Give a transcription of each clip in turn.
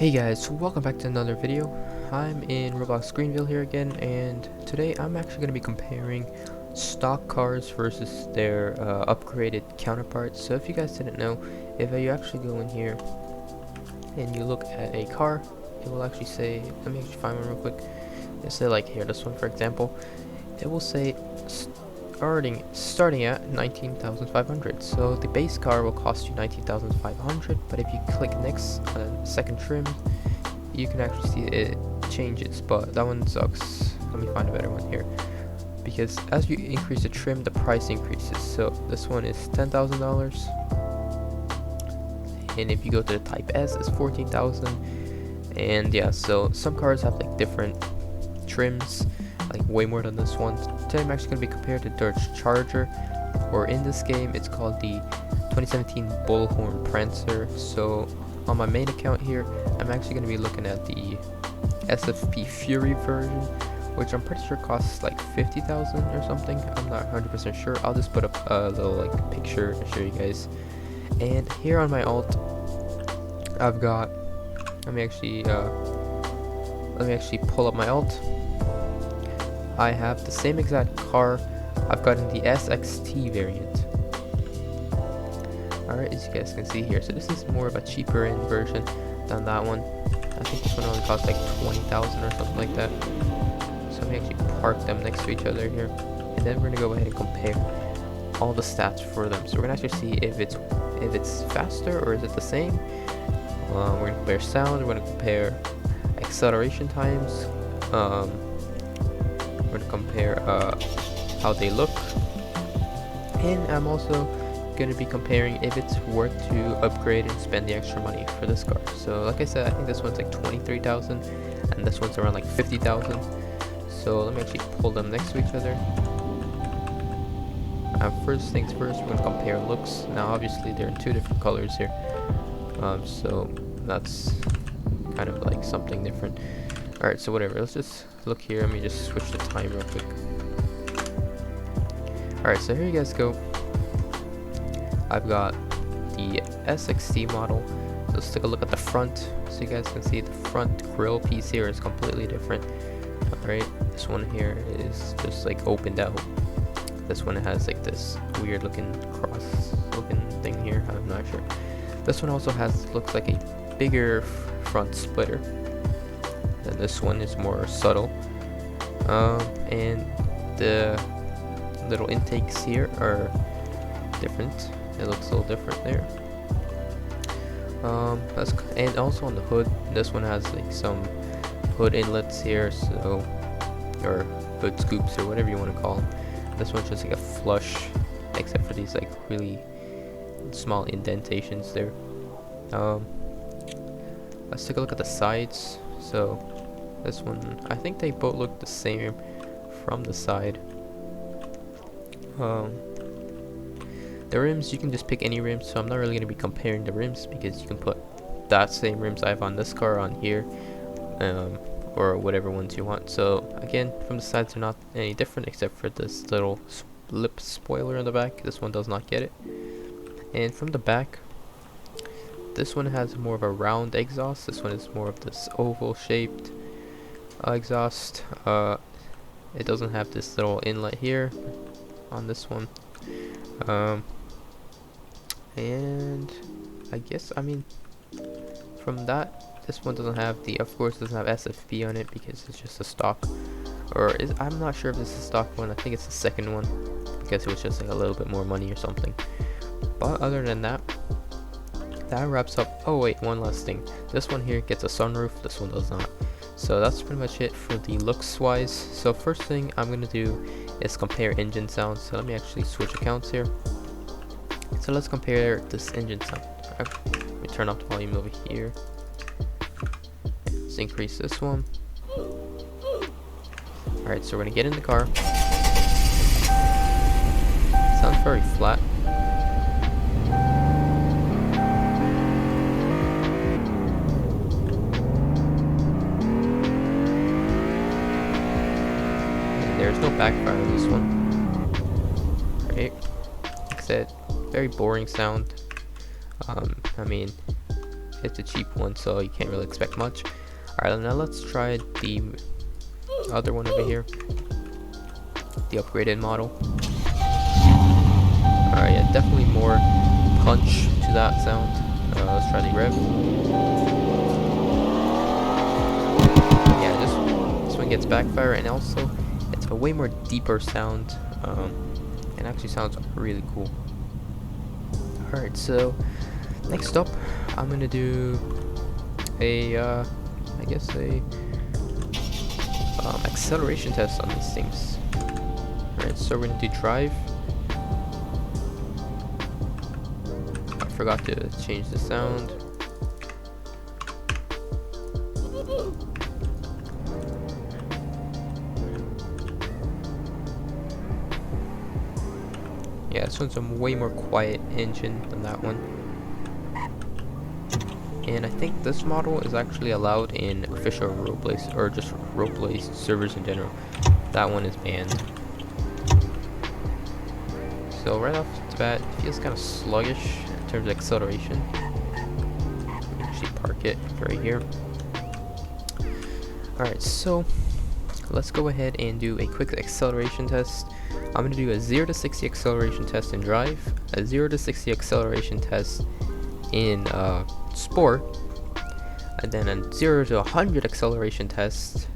Hey guys, so welcome back to another video. I'm in Roblox Greenville here again, and today I'm actually going to be comparing stock cars versus their upgraded counterparts. So if you guys didn't know, if you actually go in here and you look at a car, it will actually say, let me actually find one real quick. It'll say like here, this one for example, it will say starting at 19,500. So the base car will cost you 19,500, but if you click next second trim, you can actually see it changes, but that one sucks. Let me find a better one here, because as you increase the trim, the price increases. So this one is $10,000, and if you go to the type S, it's 14,000. And yeah, so some cars have like different trims, like way more than this one. Today I'm actually going to be compared to Dodge Charger, or in this game it's called the 2017 Bullhorn Prancer. So on my main account here, I'm actually going to be looking at the SFP Fury version, which I'm pretty sure costs like 50,000 or something. I'm not 100% sure. I'll just put up a little like picture to show you guys. And here on my alt, I've got, let me actually pull up my alt. I have the same exact car. I've gotten the SXT variant. Alright, as you guys can see here, so this is more of a cheaper end version than that one. I think this one only costs like 20,000 or something like that. So let me actually park them next to each other here, and then we're gonna go ahead and compare all the stats for them. So we're gonna actually see if it's faster or is it the same. We're gonna compare sound. We're gonna compare acceleration times. We're gonna compare how they look, and I'm also gonna be comparing if it's worth to upgrade and spend the extra money for this car. So like I said, I think this one's like 23,000 and this one's around like 50,000. So let me actually pull them next to each other. First things first, we're gonna compare looks. Now obviously they're in two different colors here, so that's kind of like something different. Alright, so whatever, let's just look here. Let me just switch the time real quick. Alright, so here you guys go. I've got the SXT model. So let's take a look at the front, so you guys can see the front grille piece here is completely different. Alright, this one here is just like opened out. This one has like this weird looking cross looking thing here, I'm not sure. This one also looks like a bigger front splitter. And this one is more subtle, and the little intakes here are different. It looks a little different there. And also on the hood, this one has like some hood inlets here, so, or hood scoops or whatever you want to call them. This one's just like a flush, except for these like really small indentations there. Let's take a look at the sides. So this one, I think they both look the same from the side. The rims, you can just pick any rims, so I'm not really going to be comparing the rims, because you can put that same rims I have on this car on here, or whatever ones you want. So again, from the sides they're not any different, except for this little lip spoiler in the back. This one does not get it. And from the back, this one has more of a round exhaust. This one is more of this oval shaped exhaust. It doesn't have this little inlet here on this one. And I guess, I mean, from that, this one doesn't have the, of course doesn't have SFP on it, because it's just a stock, or I'm not sure if this is a stock one. I think it's the second one, because it was just like a little bit more money or something. But other than that, that wraps up. Oh wait, one last thing. This one here gets a sunroof, this one does not. So that's pretty much it for the looks wise. So first thing I'm gonna do is compare engine sound. So let me actually switch accounts here. So let's compare this engine sound. Let me turn up the volume over here. Let's increase this one. Alright, so we're gonna get in the car. Sounds very flat. There's no backfire on this one. Right? Like I said, very boring sound. I mean, it's a cheap one, so you can't really expect much. Alright, now let's try the other one over here, the upgraded model. Alright, yeah, definitely more punch to that sound. Let's try the rev. Yeah, this one gets backfire, and also it's a way more deeper sound, and actually sounds really cool. Alright, so next up, I'm gonna do a, I guess a acceleration test on these things. Alright, so we're gonna do drive. I forgot to change the sound. Yeah, this one's a way more quiet engine than that one. And I think this model is actually allowed in official roleplays, or just roleplay servers in general. That one is banned. So right off the bat, it feels kind of sluggish in terms of acceleration. Let me actually park it right here. Alright, so let's go ahead and do a quick acceleration test. I'm going to do a 0 to 60 acceleration test in drive, a 0 to 60 acceleration test in sport, and then a 0 to 100 acceleration test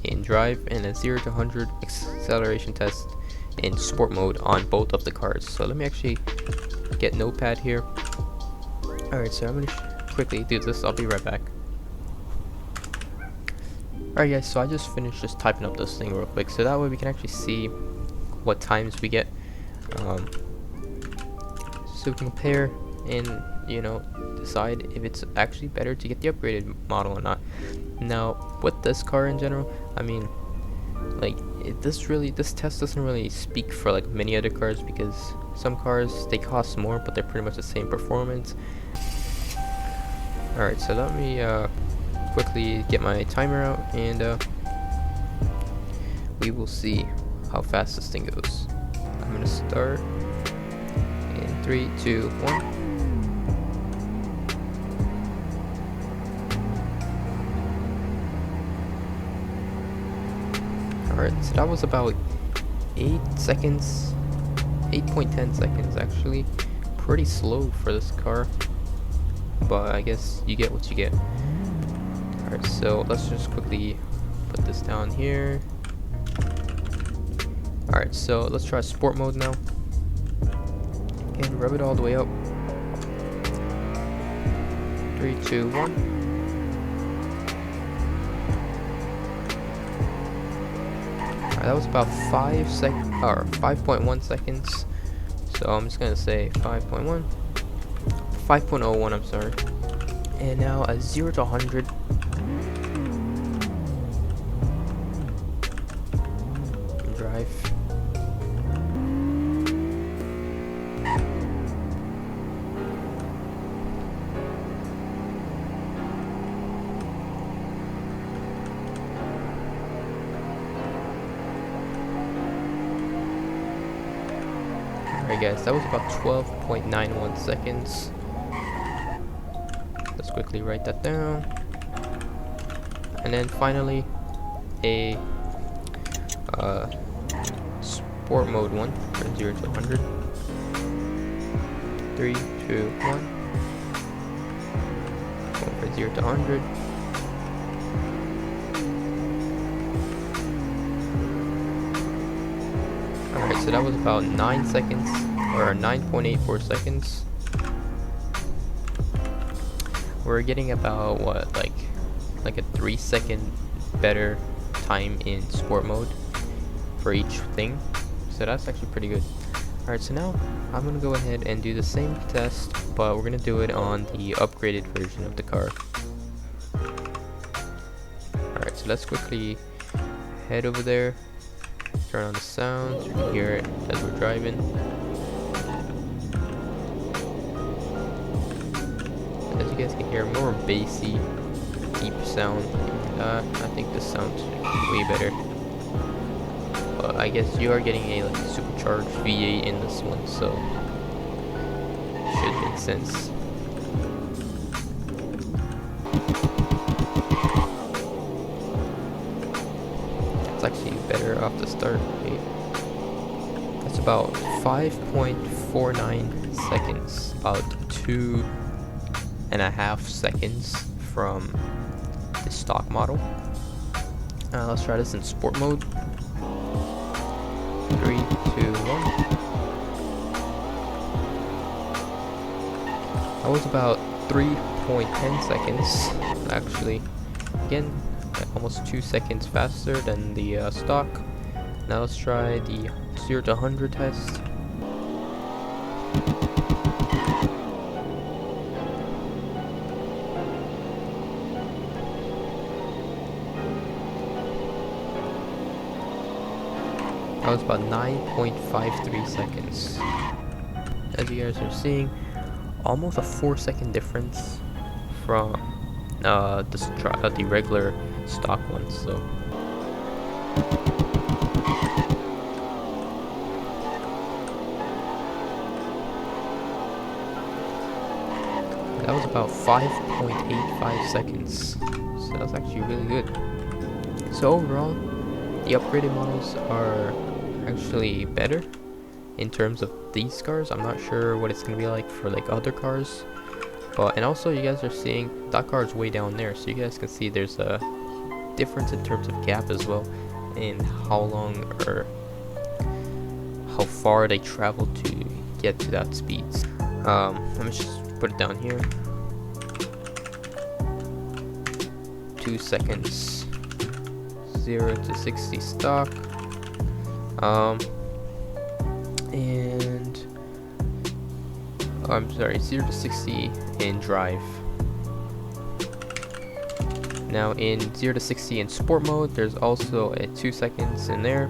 in drive, and a 0 to 100 acceleration test in sport mode on both of the cars. So let me actually get notepad here. Alright, so I'm going to quickly do this. I'll be right back. Alright guys, so I just finished just typing up this thing real quick, so that way we can actually see what times we get, so we can compare and, you know, decide if it's actually better to get the upgraded model or not. Now with this car in general, I mean, like, this test doesn't really speak for like many other cars, because some cars, they cost more but they're pretty much the same performance. Alright, so let me quickly get my timer out, and we will see how fast this thing goes. I'm gonna start in 3, 2, 1. Alright, so that was about 8 seconds, 8.10 seconds actually. Pretty slow for this car, but I guess you get what you get. Alright, so let's just quickly put this down here. Alright, so let's try sport mode now. And rev it all the way up. 3, 2, 1. Alright, that was about 5.1 seconds. So I'm just gonna say 5.1. 5.01, I'm sorry. And now a 0 to 100. Drive. Alright guys, that was about 12.91 seconds. Let's quickly write that down. And then finally a sport mode 1 from 0 to 100. 3, 2, 1. Going from 0 to 100. Alright, so that was about 9 seconds, or 9.84 seconds. We're getting about what, like a 3-second better time in sport mode for each thing, so that's actually pretty good. Alright, so now I'm gonna go ahead and do the same test, but we're gonna do it on the upgraded version of the car. Alright, so let's quickly head over there, turn on the sound so you can hear it as we're driving. As you guys can hear, more bassy, deep sound. I think this sounds way better. But I guess you are getting a like supercharged V8 in this one, so it should make sense. That's actually better off the start. Wait. That's about 5.49 seconds, about 2.5 seconds from the stock model. Let's try this in sport mode. 3, 2, 1. That was about 3.10 seconds, actually. Again, almost 2 seconds faster than the stock. Now let's try the 0 to 100 test. That was about 9.53 seconds. As you guys are seeing, almost a 4-second difference from the regular stock one. So that was about 5.85 seconds. So that's actually really good. So overall, the upgraded models are actually better in terms of these cars. I'm not sure what it's gonna be like for like other cars, but and also you guys are seeing that car is way down there, so you guys can see there's a difference in terms of gap as well, and how long or how far they travel to get to that speed. Let me just put it down here. 2 seconds. 0 to 60 stock, and I'm sorry, 0 to 60 in drive. Now in 0 to 60 in sport mode, there's also a 2 seconds in there.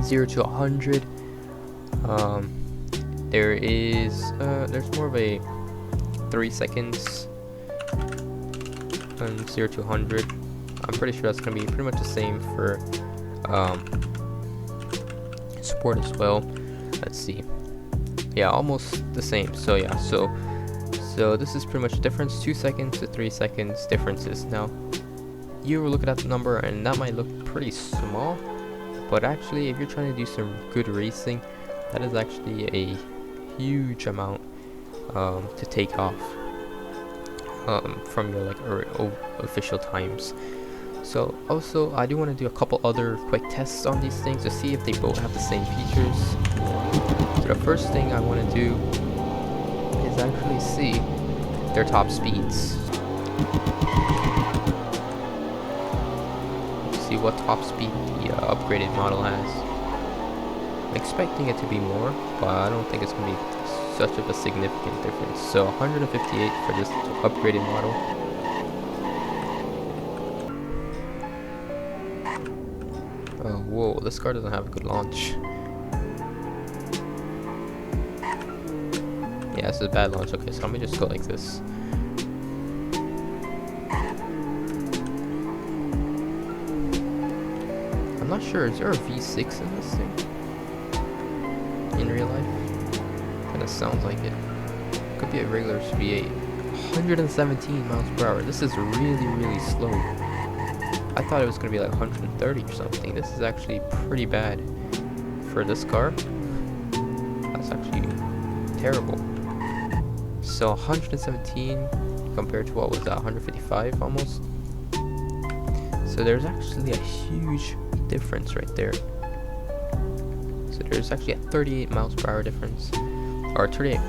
0 to 100, there's more of a 3 seconds. And 0 to 100, I'm pretty sure that's gonna be pretty much the same for sport as well. Let's see, yeah, almost the same. So yeah, so this is pretty much the difference, 2 seconds to 3 seconds differences. Now you were looking at the number and that might look pretty small, but actually if you're trying to do some good racing, that is actually a huge amount to take off from your like official times. So also I do want to do a couple other quick tests on these things to see if they both have the same features. So the first thing I want to do is actually see their top speeds. See what top speed the upgraded model has. I'm expecting it to be more, but I don't think it's going to be such of a significant difference. So 158 for this upgraded model. Oh, whoa, this car doesn't have a good launch. Yeah, this is a bad launch. Okay, so let me just go like this. I'm not sure, is there a V6 in this thing? In real life? Kinda sounds like it. Could be a regular V8. 117 miles per hour. This is really, really slow. I thought it was gonna be like 130 or something. This is actually pretty bad for this car. That's actually terrible. So 117 compared to what was that, 155 almost. So there's actually a huge difference right there. So there's actually a 38 miles per hour difference, or 38,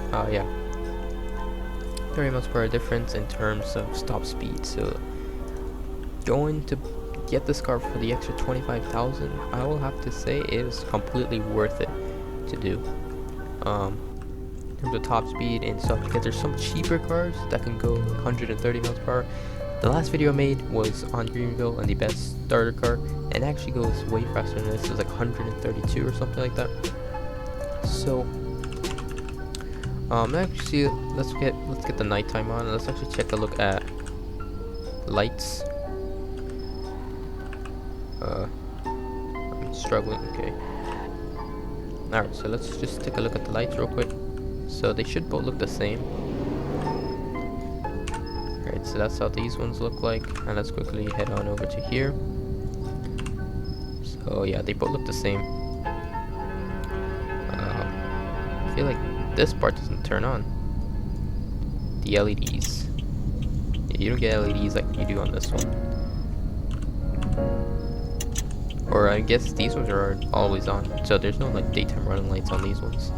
30 miles per hour difference in terms of stop speed. So going to get this car for the extra 25,000, I will have to say it is completely worth it to do. In terms of top speed and stuff, because there's some cheaper cars that can go 130 miles per hour. The last video I made was on Greenville and the best starter car, and actually goes way faster than this. It was like 132 or something like that. So actually let's get the nighttime on and let's actually take a look at lights. I'm struggling. Okay, alright, so let's just take a look at the lights real quick. So they should both look the same. Alright, so that's how these ones look like, and let's quickly head on over to here. So yeah, they both look the same. I feel like this part doesn't turn on. The LEDs. Yeah, you don't get LEDs like you do on this one. Or I guess these ones are always on, so there's no like daytime running lights on these ones.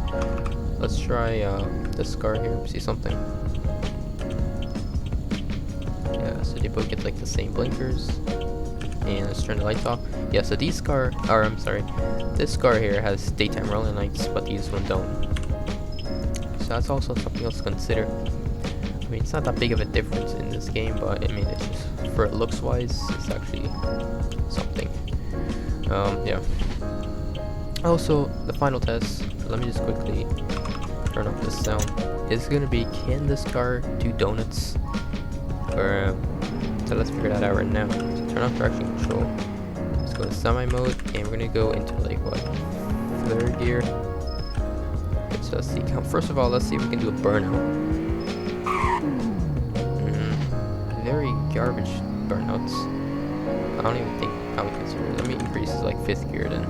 Let's try this car here, see something. Yeah, so they both get like the same blinkers. And let's turn the lights off. Yeah, so this car here has daytime rolling lights, but these one don't. So that's also something else to consider. I mean, it's not that big of a difference in this game, but I mean, it's just for looks wise, it's actually something. Yeah. Also, the final test. Let me just quickly turn off the sound. Is gonna be, can this car do donuts? Or so let's figure that out right now. So turn off traction control. Let's go to semi mode, and we're gonna go into like what, third gear. So let's see. First of all, let's see if we can do a burnout. Very garbage burnouts. I don't even think I would consider it. Let me increase to like 5th gear then.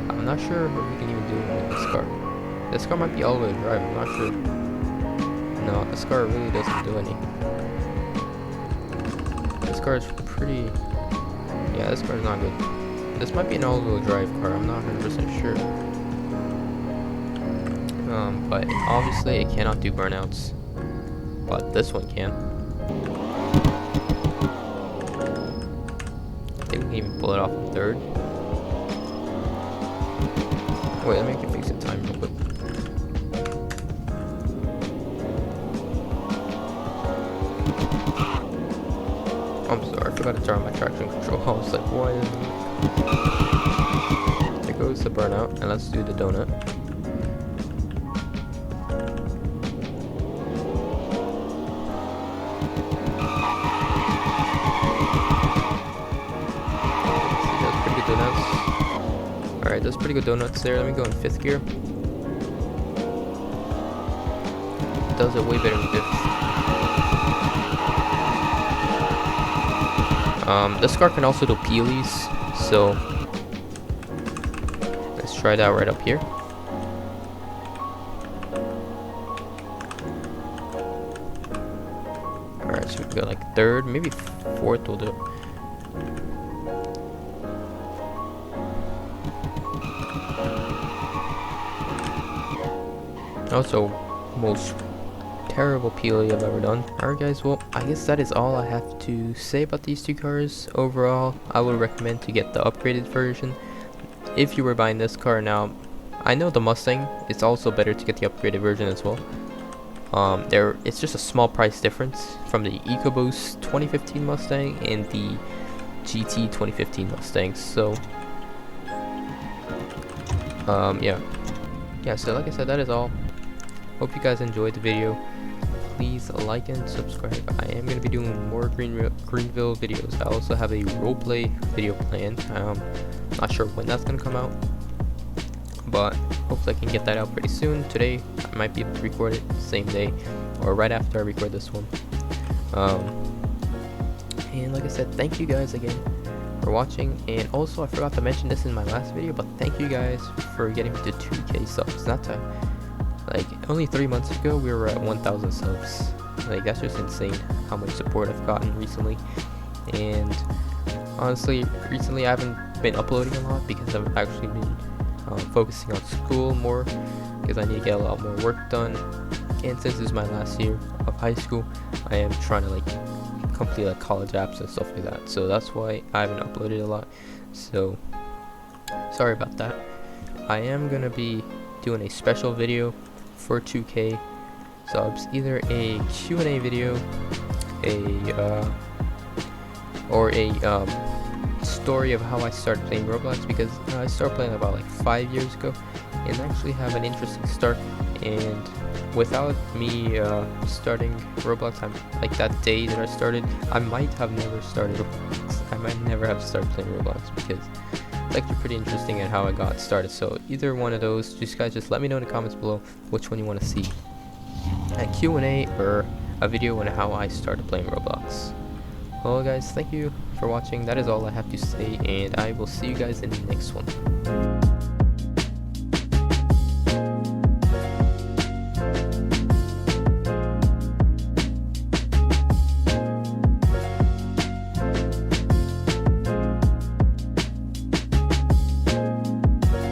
I'm not sure if we can even do it with this car. This car might be all-wheel drive. I'm not sure. No, this car really doesn't do any. This car is pretty. Yeah, this car is not good. This might be an all-wheel drive car. I'm not 100% sure. But obviously it cannot do burnouts. But this one can. I think we can even pull it off in 3rd. Wait, let me fix the time real quick. I'm sorry, I forgot to turn on my traction control. I was like, why isn't it? There goes the burnout, and let's do the donut. Alright, those pretty good donuts there. Let me go in 5th gear. Does it way better in 5th. This car can also do peelies, so let's try that right up here. Alright, so we can go like 3rd, maybe 4th will do it. Also, most terrible peely I've ever done. Alright guys, well, I guess that is all I have to say about these two cars. Overall, I would recommend to get the upgraded version. If you were buying this car now, I know the Mustang, it's also better to get the upgraded version as well. It's just a small price difference from the EcoBoost 2015 Mustang and the GT 2015 Mustang. So, yeah, so like I said, that is all. Hope you guys enjoyed the video. Please like and subscribe. I am going to be doing more Greenville videos. I also have a roleplay video planned. Not sure when that's going to come out, but hopefully I can get that out pretty soon. Today, I might be able to record it same day or right after I record this one. And like I said, thank you guys again for watching. And also, I forgot to mention this in my last video, but thank you guys for getting me to 2K subs. Not to, like, only 3 months ago we were at 1,000 subs. Like, that's just insane how much support I've gotten recently. And honestly, recently I haven't been uploading a lot because I've actually been focusing on school more, because I need to get a lot more work done. And since this is my last year of high school, I am trying to like complete like college apps and stuff like that. So that's why I haven't uploaded a lot. So sorry about that. I am gonna be doing a special video for 2K subs, either a Q&A video, or a story of how I started playing Roblox, because I started playing about like 5 years ago and actually have an interesting start. And without me starting Roblox, I'm like that day that I started, I might have never started Roblox. I might never have started playing Roblox, because it's actually pretty interesting at how I got started. So either one of those, just guys, just let me know in the comments below which one you want to see, a Q&A or a video on how I started playing Roblox. Well guys, thank you for watching. That is all I have to say, and I will see you guys in the next one.